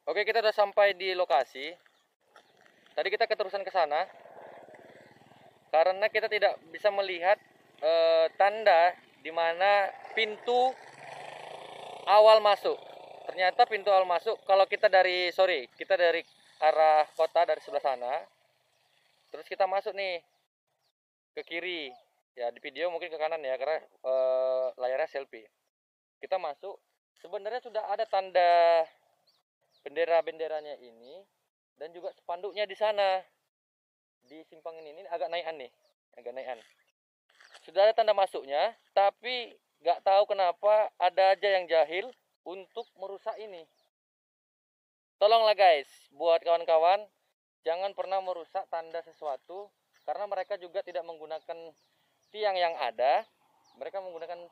Oke, kita udah sampai di lokasi. Tadi kita keterusan ke sana karena kita tidak bisa melihat tanda di mana pintu awal masuk. Ternyata pintu awal masuk kalau kita dari arah kota dari sebelah sana. Terus kita masuk nih ke kiri. Ya, di video mungkin ke kanan ya karena layarnya selfie. Kita masuk, sebenarnya sudah ada tanda bendera-benderanya ini dan juga spanduknya di sana. Di simpang ini agak naikan nih, agak naikan. Sudah ada tanda masuknya, tapi nggak tahu kenapa ada aja yang jahil untuk merusak ini. Tolonglah guys, buat kawan-kawan, jangan pernah merusak tanda sesuatu karena mereka juga tidak menggunakan tiang yang ada. Mereka menggunakan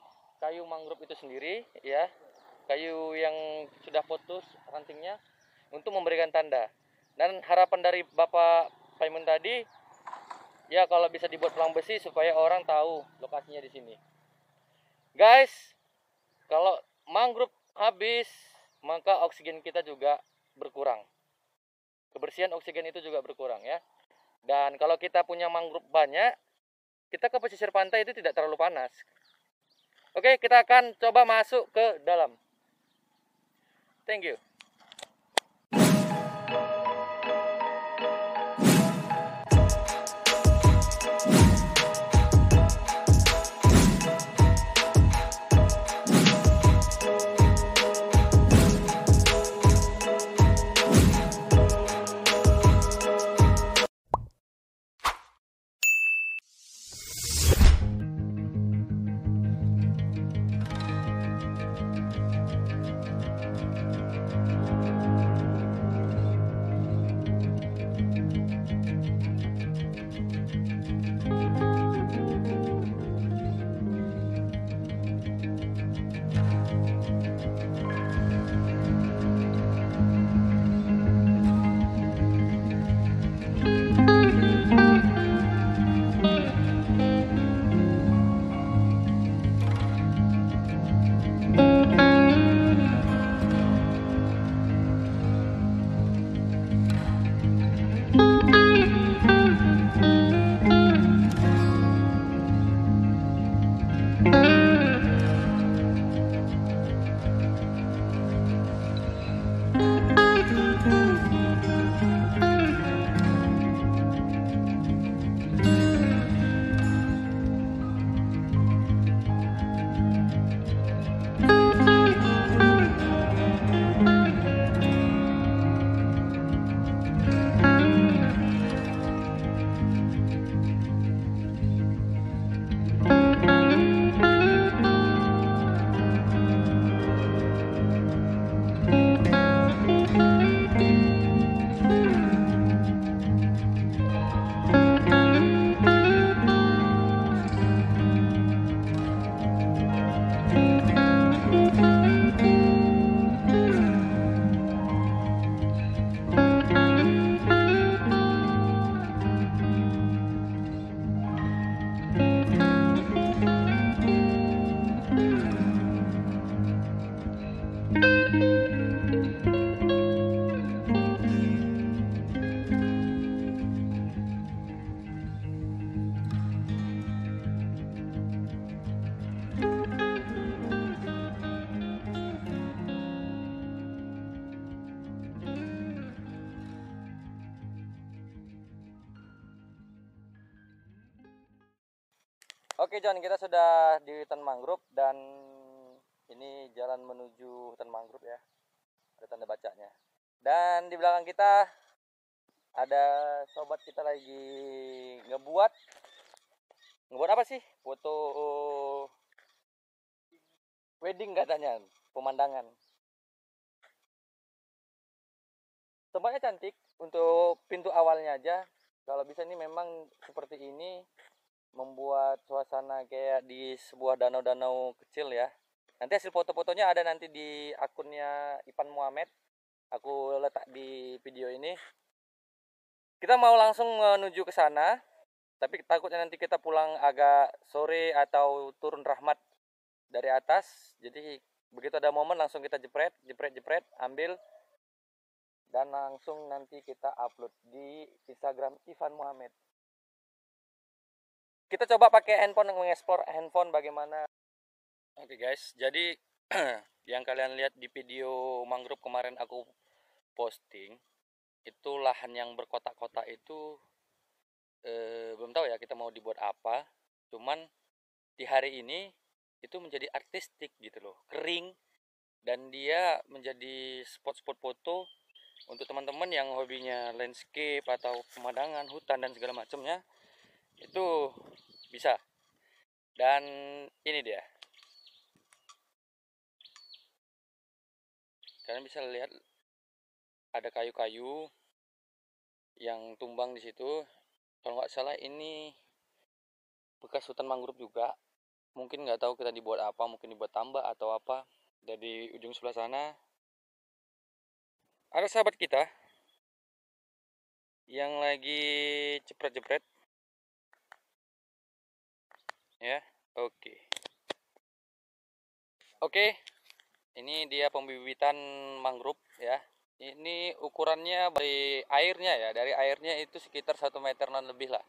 kayu mangrove itu sendiri, ya, kayu yang sudah putus rantingnya untuk memberikan tanda. Dan harapan dari Bapak Paimun tadi, ya kalau bisa dibuat pelang besi supaya orang tahu lokasinya di sini. Guys, kalau mangrove habis, maka oksigen kita juga berkurang. Kebersihan oksigen itu juga berkurang ya. Dan kalau kita punya mangrove banyak, kita ke pesisir pantai itu tidak terlalu panas. Oke, kita akan coba masuk ke dalam. Thank you. Oke John, kita sudah di hutan mangrove dan ini jalan menuju hutan mangrove ya. Ada tanda bacanya. Dan di belakang kita ada sobat kita lagi ngebuat apa sih? Foto wedding katanya, pemandangan. Tempatnya cantik untuk pintu awalnya aja. Kalau bisa ini memang seperti ini, membuat suasana kayak di sebuah danau-danau kecil ya. Nanti hasil foto-fotonya ada nanti di akunnya Ipan Muhammad. Aku letak di video ini. Kita mau langsung menuju ke sana, tapi takutnya nanti kita pulang agak sore atau turun rahmat dari atas. Jadi begitu ada momen langsung kita jepret, ambil dan langsung nanti kita upload di Instagram Ivan Muhammad. Kita coba pakai handphone, mengeksplor handphone bagaimana. Oke guys, jadi yang kalian lihat di video mangrove kemarin aku posting, itu lahan yang berkotak-kotak itu belum tahu ya kita mau dibuat apa. Cuman di hari ini itu menjadi artistik gitu loh, kering, dan dia menjadi spot-spot foto untuk teman-teman yang hobinya landscape atau pemandangan hutan dan segala macamnya, itu bisa. Dan ini dia, kalian bisa lihat ada kayu-kayu yang tumbang di situ. Kalau nggak salah ini bekas hutan mangrove juga. Mungkin nggak tahu kita dibuat apa, mungkin dibuat tambak atau apa. Dari ujung sebelah sana ada sahabat kita yang lagi jepret-jepret ya. Oke, ini dia pembibitan mangrove ya. Ini ukurannya dari airnya ya, dari airnya itu sekitar 1 meteran lebih lah.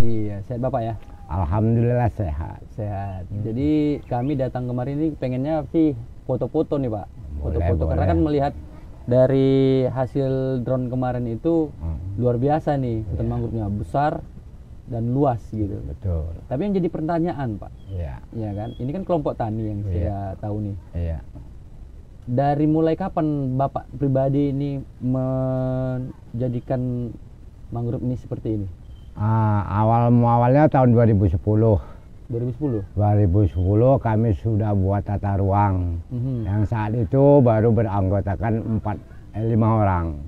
Iya, sehat Bapak ya? Alhamdulillah sehat. Sehat. Jadi kami datang kemarin ini pengennya sih foto-foto nih Pak. Foto-foto karena kan melihat dari hasil drone kemarin itu luar biasa nih, hutan mangrove-nya besar dan luas gitu. Betul. Tapi yang jadi pertanyaan Pak, Iya. ya kan? Ini kan kelompok tani yang saya tahu nih. Iya. Dari mulai kapan Bapak pribadi ini menjadikan mangrove ini seperti ini? Awalnya tahun 2010. 2010. 2010 kami sudah buat tata ruang. Yang saat itu baru beranggotakan 5 orang.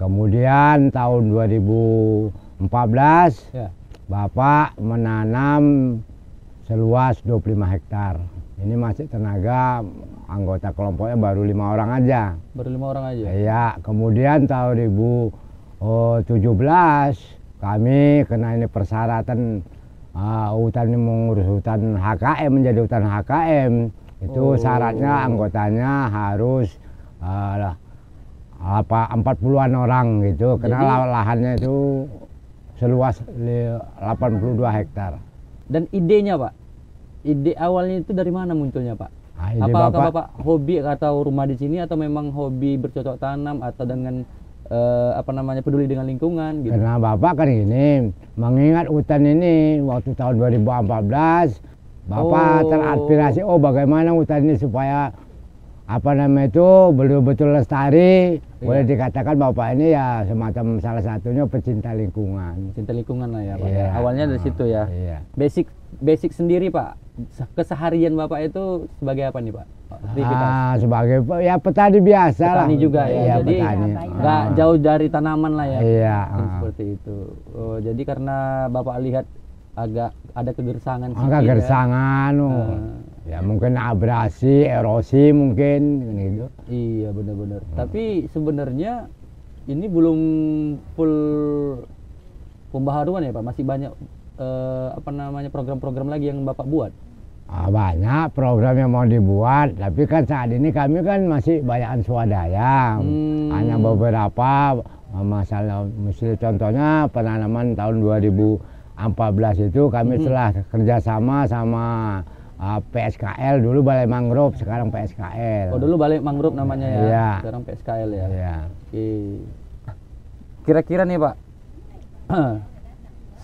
Kemudian tahun 2014 Bapak menanam seluas 25 hektar. Ini masih tenaga, anggota kelompoknya baru 5 orang aja. Baru 5 orang aja? Iya, kemudian tahun 2017 kami kena ini persyaratan hutan ini mengurus hutan HKM, menjadi hutan HKM. Itu syaratnya anggotanya harus 40-an orang gitu. Karena lahannya itu seluas 82 hektar. Dan idenya Pak, ide awalnya itu dari mana munculnya Pak? Apakah Bapak hobi atau rumah di sini, atau memang hobi bercocok tanam atau dengan peduli dengan lingkungan gitu? Karena Bapak kan gini, mengingat hutan ini waktu tahun 2014 Bapak terinspirasi, bagaimana hutan ini supaya betul-betul lestari. Boleh dikatakan Bapak ini ya semacam salah satunya pecinta lingkungan. Cinta lingkungan lah ya Pak. Awalnya dari situ ya. Basic sendiri Pak, keseharian Bapak itu sebagai apa nih Pak? Sebagai ya petani biasa lah. Petani juga ya. Jadi nggak jauh dari tanaman lah ya. Iya. Seperti itu. Jadi karena Bapak lihat agak ada kegersangan. Kegersangan. Ya mungkin abrasi, erosi mungkin gitu. Iya benar-benar. Tapi sebenarnya ini belum full pembaharuan ya Pak. Masih banyak program-program lagi yang Bapak buat. Banyak program yang mau dibuat, tapi kan saat ini kami kan masih banyakan swadaya. Hanya beberapa masalah, misalnya contohnya penanaman tahun 2014 itu kami telah kerjasama sama PSKL, dulu Balai Mangrove, sekarang PSKL. Oh dulu Balai Mangrove namanya ya, iya. Sekarang PSKL ya. Iya. Oke. Kira-kira nih Pak,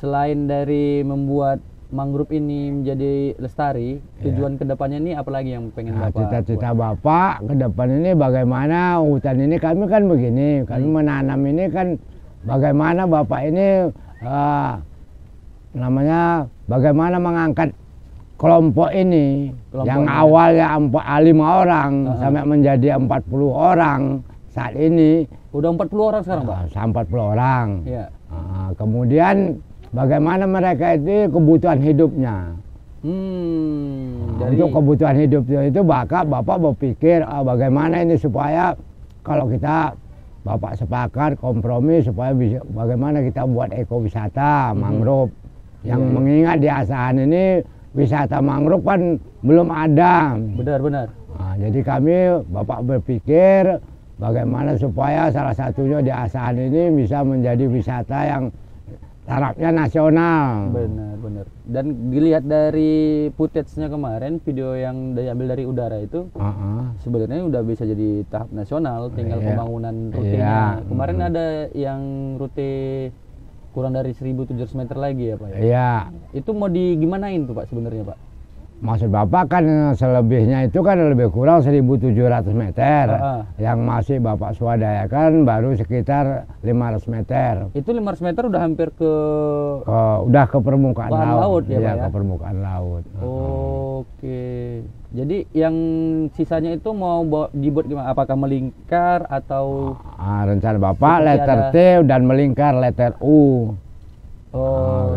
selain dari membuat mangrove ini menjadi lestari, tujuan kedepannya ini apalagi yang pengen Bapak? Cita-cita Bapak ke depan ini bagaimana hutan ini, kami kan begini, kami menanam ini kan bagaimana Bapak ini bagaimana mengangkat kelompok ini yang awalnya 5 orang sampai menjadi 40 orang, saat ini. Udah 40 orang sekarang, Pak? 40 orang. Iya. Kemudian bagaimana mereka itu kebutuhan hidupnya. Untuk kebutuhan hidupnya itu Bapak berpikir bagaimana ini supaya kalau kita Bapak sepakat kompromi supaya bisa bagaimana kita buat ekowisata mangrove yang mengingat di Asahan ini wisata mangrove kan belum ada. Benar. Jadi kami Bapak berpikir bagaimana supaya salah satunya di Asahan ini bisa menjadi wisata yang tarafnya nasional. Benar. Dan dilihat dari footage-nya kemarin, video yang diambil dari udara itu, sebenarnya udah bisa jadi tahap nasional, tinggal pembangunan rutenya. Kemarin ada yang rute kurang dari 1.700 meter lagi ya Pak ya? Iya. Itu mau gimanain tuh Pak sebenarnya Pak? Maksud Bapak kan selebihnya itu kan lebih kurang 1.700 meter. Yang masih Bapak swadayakan baru sekitar 500 meter. Itu 500 meter udah hampir udah ke permukaan laut. Ya, Pak, ya? Ke permukaan laut. Oke. Jadi yang sisanya itu mau dibuat gimana? Apakah melingkar atau rencana Bapak letter T dan melingkar letter U.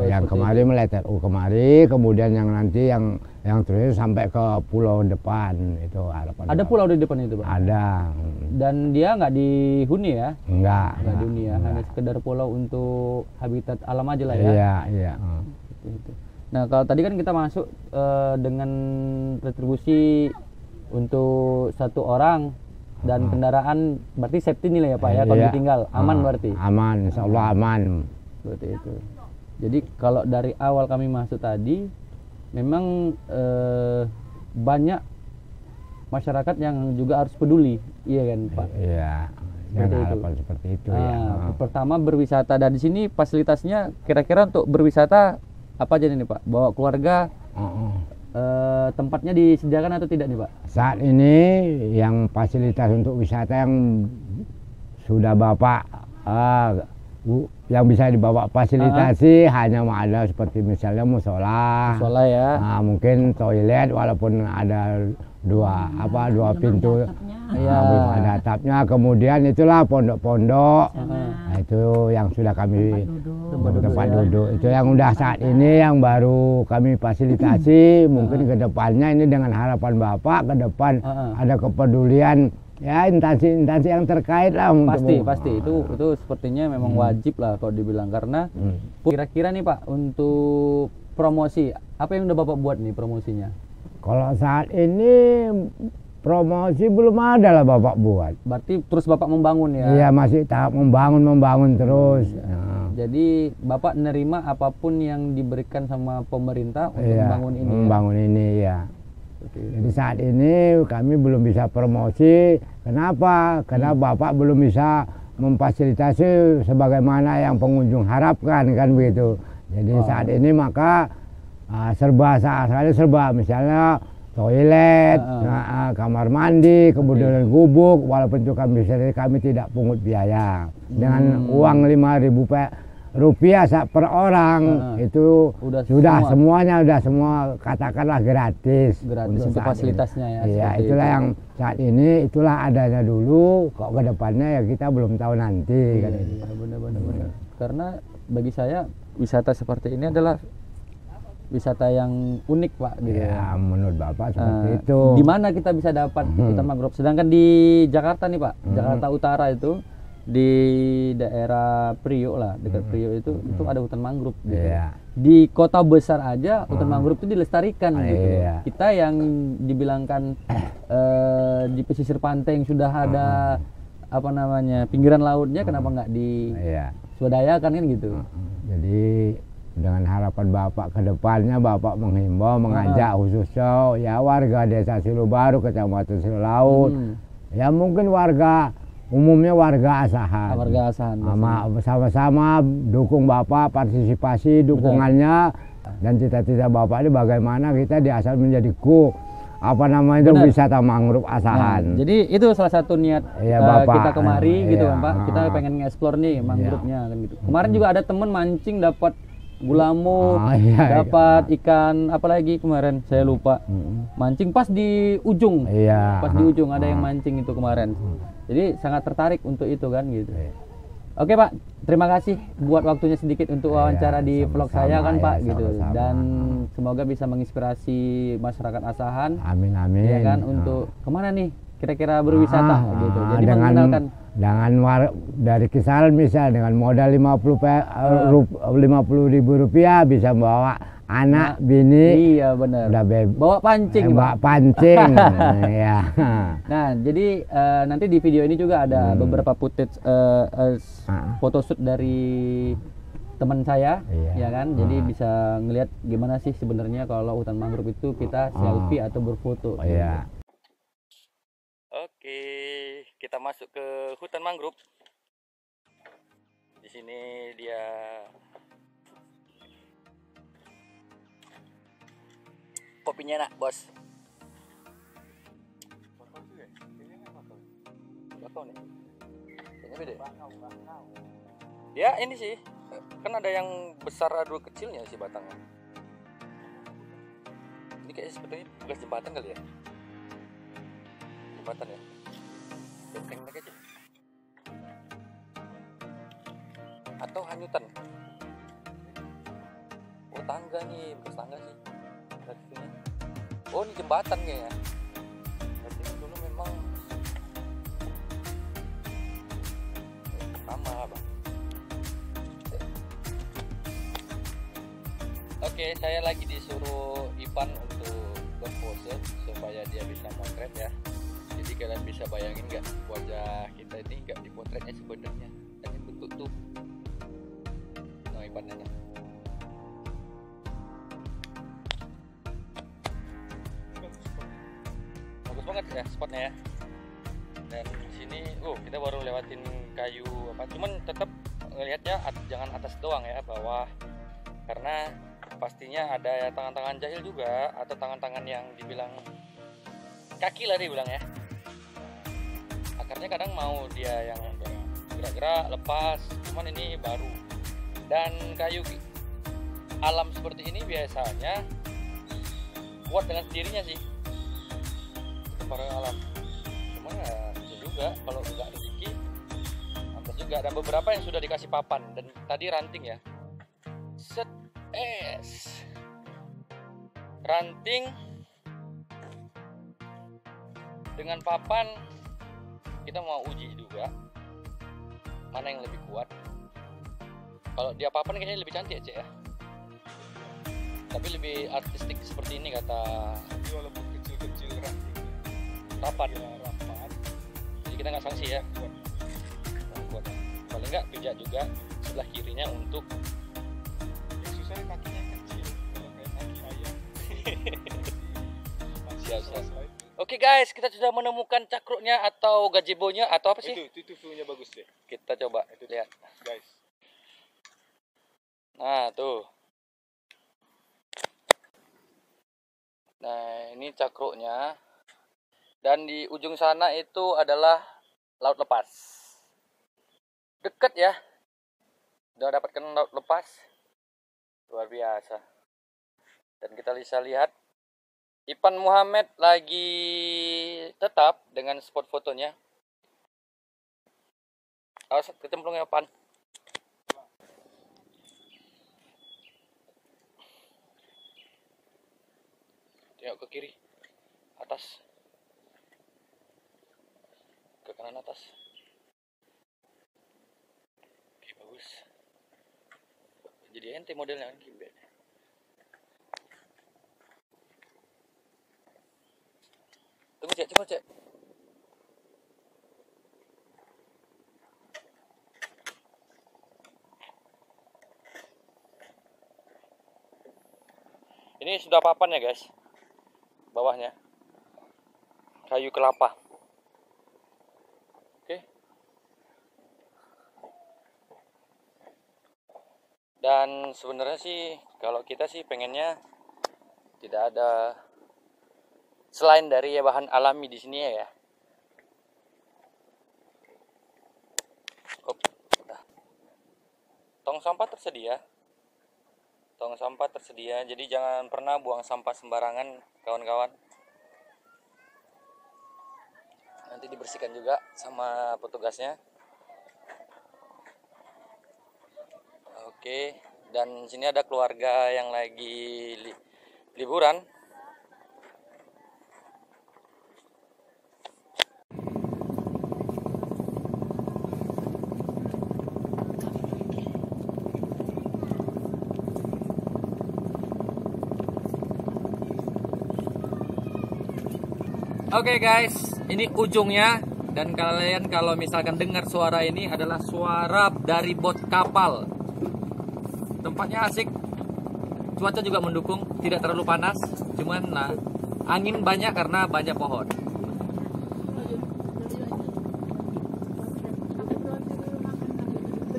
Yang kemarin letter U kemarin, kemudian yang nanti yang terus sampai ke pulau depan itu harapan. Ada pulau di depan itu Pak? Ada. Dan dia nggak dihuni ya? Enggak dihuni ya, hanya sekedar pulau untuk habitat alam aja lah ya? Iya. Gitu. Nah kalau tadi kan kita masuk dengan retribusi untuk 1 orang dan kendaraan, berarti safety nilai ya Pak ya, kalau ditinggal aman berarti? Aman, insya Allah aman. Berarti itu. Jadi kalau dari awal kami masuk tadi memang banyak masyarakat yang juga harus peduli, iya kan Pak? Iya, yang harapan seperti itu ya. Pertama berwisata, dan di sini fasilitasnya kira-kira untuk berwisata apa aja nih Pak? Bawa keluarga, tempatnya disediakan atau tidak nih Pak? Saat ini yang fasilitas untuk wisata yang sudah Bapak yang bisa dibawa fasilitasi hanya ada seperti misalnya musola ya, mungkin toilet walaupun ada dua pintu, belum ada atapnya. Kemudian itulah pondok-pondok, itu yang sudah kami tempat duduk itu yang udah saat ini yang baru kami fasilitasi. Mungkin kedepannya ini dengan harapan Bapak ke depan ada kepedulian ya instansi yang terkait lah. Pasti itu sepertinya memang wajib lah kalau dibilang, karena kira-kira nih Pak untuk promosi apa yang udah Bapak buat nih promosinya? Kalau saat ini promosi belum ada lah Bapak buat. Berarti terus Bapak membangun ya? Iya, masih tahap membangun terus. Jadi Bapak nerima apapun yang diberikan sama pemerintah untuk membangun ini ya. Jadi saat ini kami belum bisa promosi. Kenapa? Karena Bapak belum bisa memfasilitasi sebagaimana yang pengunjung harapkan, kan begitu. Jadi saat ini maka serba misalnya toilet, kamar mandi, kemudian gubuk, walaupun itu kami tidak pungut biaya. Dengan uang 5.000 rupiah per orang itu sudah semuanya semua katakanlah gratis untuk fasilitasnya ya. Iya, itulah yang saat ini itulah adanya dulu. Kok ke depannya ya kita belum tahu nanti. Iya, benar. Karena bagi saya wisata seperti ini adalah wisata yang unik Pak gitu ya. Menurut Bapak seperti itu. Di mana kita bisa dapat hutan mangrove? Sedangkan di Jakarta nih Pak, Jakarta Utara itu di daerah Priok lah, dekat Priok itu ada hutan mangrove gitu. Di kota besar aja hutan mangrove itu dilestarikan gitu. Kita yang dibilangkan di pesisir pantai yang sudah ada pinggiran lautnya, kenapa nggak diswadayakan kan gitu. Jadi dengan harapan Bapak ke depannya Bapak menghimbau, mengajak khususnya ya warga desa Silu Baru, kecamatan Silu Laut, ya mungkin umumnya warga Asahan. Sama-sama dukung Bapak, partisipasi dukungannya, dan cita-cita Bapak ini bagaimana kita di Asahan menjadi wisata mangrove Asahan. Jadi itu salah satu niat kita kemari gitu kan Pak. Kita pengen nge-explore nih mangrove-nya kan gitu. Kemarin juga ada temen mancing dapat gulamo, dapat ikan apalagi kemarin saya lupa. Mancing pas di ujung. Pas di ujung ada yang mancing itu kemarin. Jadi sangat tertarik untuk itu kan gitu. Iya. Oke Pak, terima kasih buat waktunya sedikit untuk wawancara Iya, di vlog sama-sama, saya kan ya, Pak gitu. sama-sama. Dan semoga bisa menginspirasi masyarakat Asahan Amin amin. ya kan untuk kemana nih kira-kira berwisata gitu. Jadi dengan mengenalkan dari kisaran misal dengan modal 50.000 rupiah bisa bawa anak, bini, iya benar. udah Bawa pancing Pak. bawa pancing. Ya. Nah, jadi nanti di video ini juga ada beberapa footage photoshoot dari teman saya, Iya. ya kan. Jadi bisa ngelihat gimana sih sebenarnya kalau hutan mangrove itu kita selfie atau berfoto. Oh, iya. Oke, kita masuk ke hutan mangrove. Di sini dia kopinya enak, bos. Bakau nih. Kayaknya beda. Ya ini sih, kan ada yang besar ada kecilnya sih batangnya. Ini kayaknya sebetulnya bekas jembatan kali ya. Jembatan ya. Benteng mereka aja. Atau hanyutan. Oh tangga nih, bekas tangga sih. Oh ini jembatan kayaknya. Berarti dulu memang sama bang. Oke, saya lagi disuruh Ipan untuk berpose supaya dia bisa motret ya. Jadi kalian bisa bayangin nggak wajah kita ini nggak dipotretnya sebenarnya, hanya bentuk tuh. Nah Ipannya nih. Bagus banget ya spotnya ya. Dan di sini, kita baru lewatin kayu apa. Cuman tetap ngelihatnya jangan atas doang ya, bawah. Karena pastinya ada ya tangan-tangan jahil juga atau tangan-tangan yang dibilang kaki lah dibilang ya. Akarnya kadang mau dia yang gerak-gerak lepas, cuman ini baru. Dan kayu alam seperti ini biasanya kuat dengan sendirinya sih. Para alam. Cuma ya bisa juga kalau nggak rezeki, ambles juga. Dan beberapa yang sudah dikasih papan dan tadi ranting ya. Set ranting dengan papan, kita mau uji juga mana yang lebih kuat. Kalau dia papan kayaknya lebih cantik aja ya, tapi lebih artistik seperti ini kata. Walaupun kecil-kecil rantingnya Rapat ya rapat, jadi kita nggak sanksi ya. Kuat. Paling nggak pijak juga sebelah kirinya untuk yang susah kakinya kecil kalau kayak kaki ayam. siap. Oke guys, kita sudah menemukan cakruknya atau gazebo-nya atau apa sih? Itu view-nya bagus deh Kita coba lihat. guys. Nah tuh. Nah ini cakruknya. Dan di ujung sana itu adalah laut lepas. Dekat ya. Udah dapatkan laut lepas. Luar biasa. Dan kita bisa lihat Ipan Muhammad lagi tetap dengan spot fotonya. Awas kecemplung ya Pan. Tengok ke kiri, atas, ke kanan atas. Oke bagus. Jadi ente modelnya kan Kimbe. Tunggu cek. Ini sudah papan ya guys. Bawahnya kayu kelapa. Oke. Dan sebenarnya sih kalau kita sih pengennya tidak ada selain dari ya bahan alami di sini ya. Udah. Tong sampah tersedia. Jadi jangan pernah buang sampah sembarangan kawan-kawan. Nanti dibersihkan juga sama petugasnya. Oke, dan sini ada keluarga yang lagi liburan. Oke guys, ini ujungnya, dan kalian kalau misalkan dengar suara ini adalah suara dari bot kapal. Tempatnya asik, cuaca juga mendukung, tidak terlalu panas, cuman nah, angin banyak karena banyak pohon.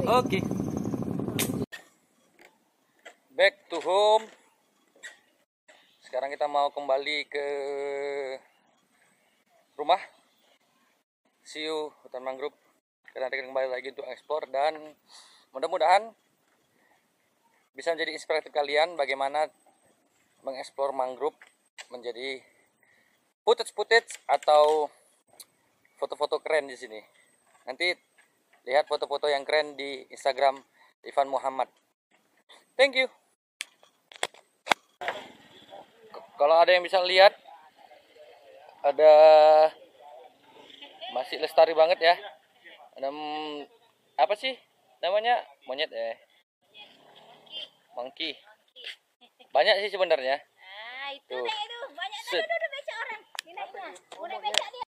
Oke, back to home. Sekarang kita mau kembali ke rumah. See you hutan mangrove. Kita nanti kembali lagi untuk ekspor, dan mudah-mudahan bisa menjadi inspiratif kalian bagaimana mengeksplor mangrove menjadi footage atau foto-foto keren di sini. Nanti lihat foto-foto yang keren di Instagram Ivan Muhammad. Thank you. Kalau ada yang bisa lihat, ada masih lestari banget ya. Ada apa sih namanya, monyet ya, monkey. Banyak sih sebenarnya. Nah, itu Tuh. deh, itu banyak Set. tuh becak orang. Ini udah becak dia.